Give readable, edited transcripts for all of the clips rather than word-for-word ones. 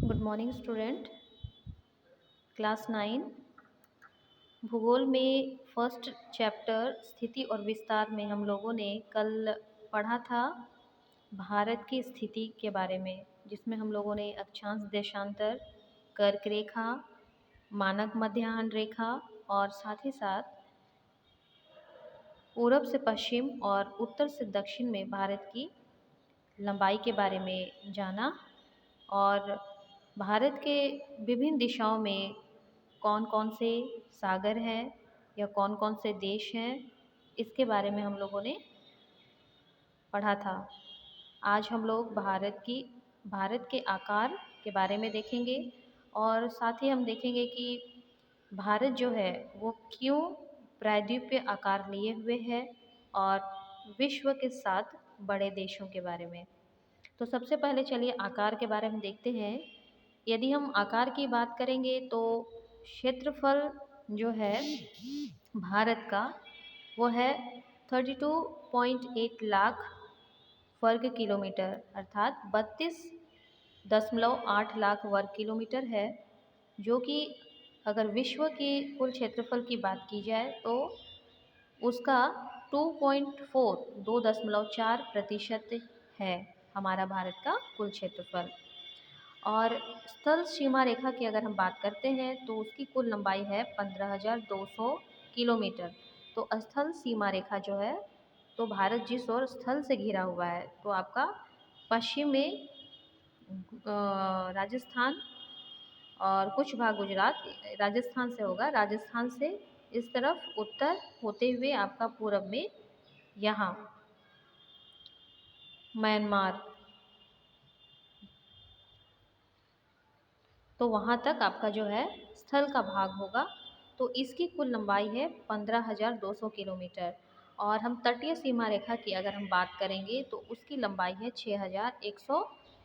Good morning student. Class 9 भूगोल में first chapter स्थिति और विस्तार में हम लोगों ने कल पढ़ा था भारत की स्थिति के बारे में, जिसमें हम लोगों ने अक्षांश देशांतर, कर्क रेखा, मानक मध्याह्न रेखा और साथ ही साथ पूरब से पश्चिम और उत्तर से दक्षिण में भारत की लंबाई के बारे में जाना और भारत के विभिन्न दिशाओं में कौन कौन से सागर हैं या कौन कौन से देश हैं, इसके बारे में हम लोगों ने पढ़ा था। आज हम लोग भारत के आकार के बारे में देखेंगे और साथ ही हम देखेंगे कि भारत जो है वो क्यों प्रायद्वीपीय आकार लिए हुए है और विश्व के 7 बड़े देशों के बारे में। तो सबसे पहले चलिए आकार के बारे में देखते हैं। यदि हम आकार की बात करेंगे तो क्षेत्रफल जो है भारत का वो है 32.8 लाख वर्ग किलोमीटर, अर्थात 32.8 लाख वर्ग किलोमीटर है, जो कि अगर विश्व के कुल क्षेत्रफल की बात की जाए तो उसका 2.4% है हमारा भारत का कुल क्षेत्रफल। और स्थल सीमा रेखा की अगर हम बात करते हैं तो उसकी कुल लंबाई है 15,200 किलोमीटर। तो स्थल सीमा रेखा जो है, तो भारत जिस ओर स्थल से घिरा हुआ है, तो आपका पश्चिम में राजस्थान और कुछ भाग गुजरात राजस्थान से होगा, राजस्थान से इस तरफ उत्तर होते हुए आपका पूरब में यहाँ म्यांमार, तो वहाँ तक आपका जो है स्थल का भाग होगा। तो इसकी कुल लंबाई है 15,200 किलोमीटर। और हम तटीय सीमा रेखा की अगर हम बात करेंगे तो उसकी लंबाई है 6,100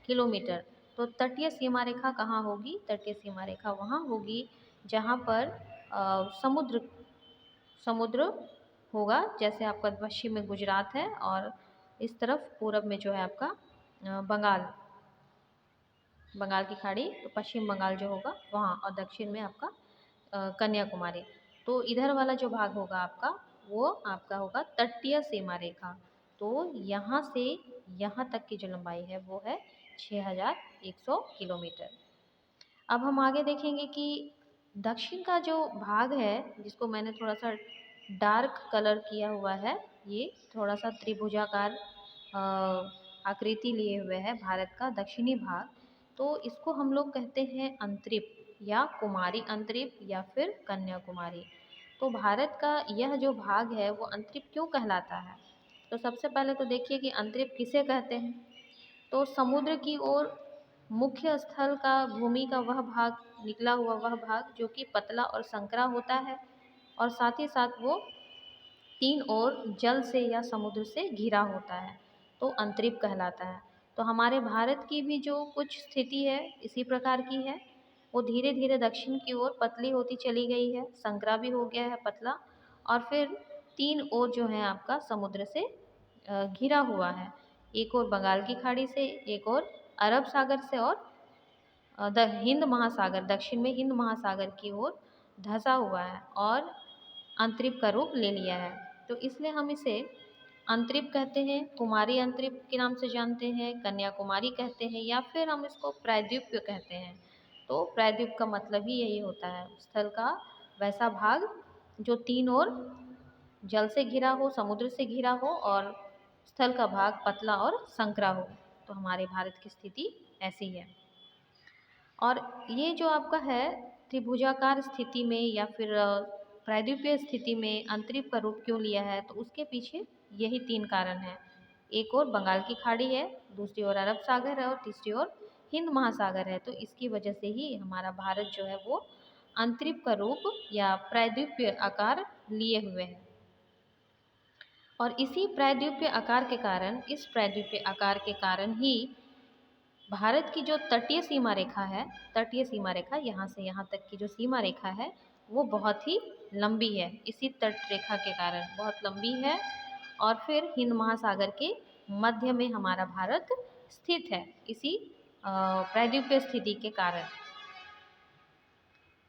किलोमीटर। तो तटीय सीमा रेखा कहाँ होगी? तटीय सीमा रेखा वहाँ होगी जहाँ पर समुद्र होगा, जैसे आपका पश्चिम में गुजरात है और इस तरफ पूरब में जो है आपका बंगाल की खाड़ी, तो पश्चिम बंगाल जो होगा वहाँ, और दक्षिण में आपका कन्याकुमारी। तो इधर वाला जो भाग होगा आपका, वो आपका होगा तटीय सीमा रेखा। तो यहाँ से यहाँ तक की जो लंबाई है वो है 6,100 किलोमीटर। अब हम आगे देखेंगे कि दक्षिण का जो भाग है, जिसको मैंने थोड़ा सा डार्क कलर किया हुआ है, ये थोड़ा सा त्रिभुजाकार आकृति लिए हुए है भारत का दक्षिणी भाग। तो इसको हम लोग कहते हैं अंतरिप या कुमारी अंतरिप या फिर कन्याकुमारी। तो भारत का यह जो भाग है वो अंतरिप क्यों कहलाता है? तो सबसे पहले तो देखिए कि अंतरिप किसे कहते हैं। तो समुद्र की ओर मुख्य स्थल का भूमि का वह भाग, निकला हुआ वह भाग जो कि पतला और संकरा होता है, और साथ ही साथ वो तीन ओर जल से या समुद्र से घिरा होता है, तो अंतरिप कहलाता है। तो हमारे भारत की भी जो कुछ स्थिति है इसी प्रकार की है। वो धीरे धीरे दक्षिण की ओर पतली होती चली गई है, संकरा भी हो गया है पतला, और फिर तीन ओर जो है आपका समुद्र से घिरा हुआ है। एक ओर बंगाल की खाड़ी से, एक ओर अरब सागर से, और हिंद महासागर, दक्षिण में हिंद महासागर की ओर धंसा हुआ है और अंतरिप का रूप ले लिया है। तो इसलिए हम इसे अंतरिप कहते हैं, कुमारी अंतरिप के नाम से जानते हैं, कन्याकुमारी कहते हैं, या फिर हम इसको प्रायद्वीप कहते हैं। तो प्रायद्वीप का मतलब ही यही होता है, स्थल का वैसा भाग जो तीन ओर जल से घिरा हो, समुद्र से घिरा हो, और स्थल का भाग पतला और संकरा हो। तो हमारे भारत की स्थिति ऐसी है। और ये जो आपका है त्रिभुजाकार स्थिति में या फिर प्रायद्वीपीय स्थिति में अंतरिप का रूप क्यों लिया है, तो उसके पीछे यही 3 कारण हैं। एक ओर बंगाल की खाड़ी है, दूसरी ओर अरब सागर है और तीसरी ओर हिंद महासागर है। तो इसकी वजह से ही हमारा भारत जो है वो अंतरिप का रूप या प्रायद्वीपीय आकार लिए हुए है। और इसी प्रायद्वीपीय आकार के कारण, इस प्रायद्वीपीय आकार के कारण ही भारत की जो तटीय सीमा रेखा है, तटीय सीमा रेखा यहाँ से यहाँ तक की जो सीमा रेखा है वो बहुत ही लंबी है। इसी तट रेखा के कारण बहुत लंबी है, और फिर हिंद महासागर के मध्य में हमारा भारत स्थित है, इसी प्रायद्वीपीय स्थिति के कारण।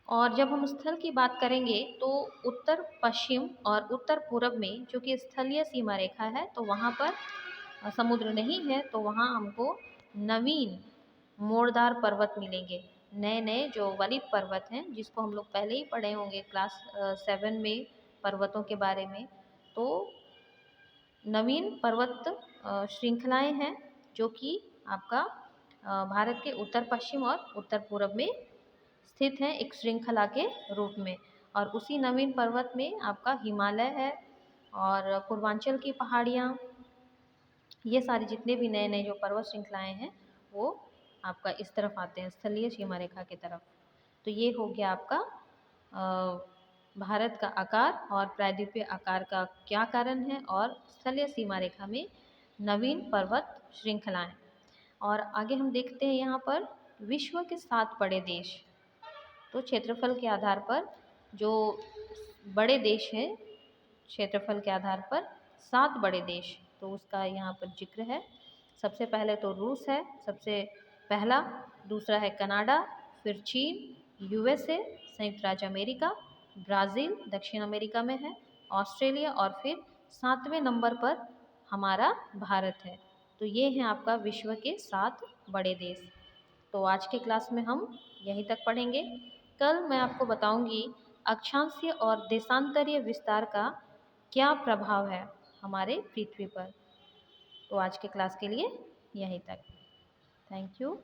और जब हम स्थल की बात करेंगे तो उत्तर पश्चिम और उत्तर पूर्व में जो कि स्थलीय सीमा रेखा है, तो वहाँ पर समुद्र नहीं है, तो वहाँ हमको नवीन मोड़दार पर्वत मिलेंगे। नए नए जो वलित पर्वत हैं, जिसको हम लोग पहले ही पढ़े होंगे क्लास 7 में पर्वतों के बारे में। तो नवीन पर्वत श्रृंखलाएं हैं जो कि आपका भारत के उत्तर पश्चिम और उत्तर पूर्व में स्थित हैं एक श्रृंखला के रूप में। और उसी नवीन पर्वत में आपका हिमालय है और पूर्वांचल की पहाड़ियाँ, ये सारे जितने भी नए नए जो पर्वत श्रृंखलाएं हैं वो आपका इस तरफ आते हैं, स्थलीय सीमा रेखा की तरफ। तो ये हो गया आपका भारत का आकार और प्रायद्वीपीय आकार का क्या कारण है, और स्थलीय सीमा रेखा में नवीन पर्वत श्रृंखलाएं। और आगे हम देखते हैं यहाँ पर विश्व के 7 बड़े देश। तो क्षेत्रफल के आधार पर जो बड़े देश हैं, क्षेत्रफल के आधार पर 7 बड़े देश, तो उसका यहाँ पर जिक्र है। सबसे पहले तो रूस है सबसे पहला, दूसरा है कनाडा, फिर चीन, यूएसए संयुक्त राज्य अमेरिका, ब्राज़ील दक्षिण अमेरिका में है, ऑस्ट्रेलिया, और फिर 7वें नंबर पर हमारा भारत है। तो ये हैं आपका विश्व के 7 बड़े देश। तो आज के क्लास में हम यहीं तक पढ़ेंगे। कल मैं आपको बताऊंगी अक्षांशीय और देशांतरीय विस्तार का क्या प्रभाव है हमारे पृथ्वी पर। तो आज के क्लास के लिए यहीं तक। Thank you.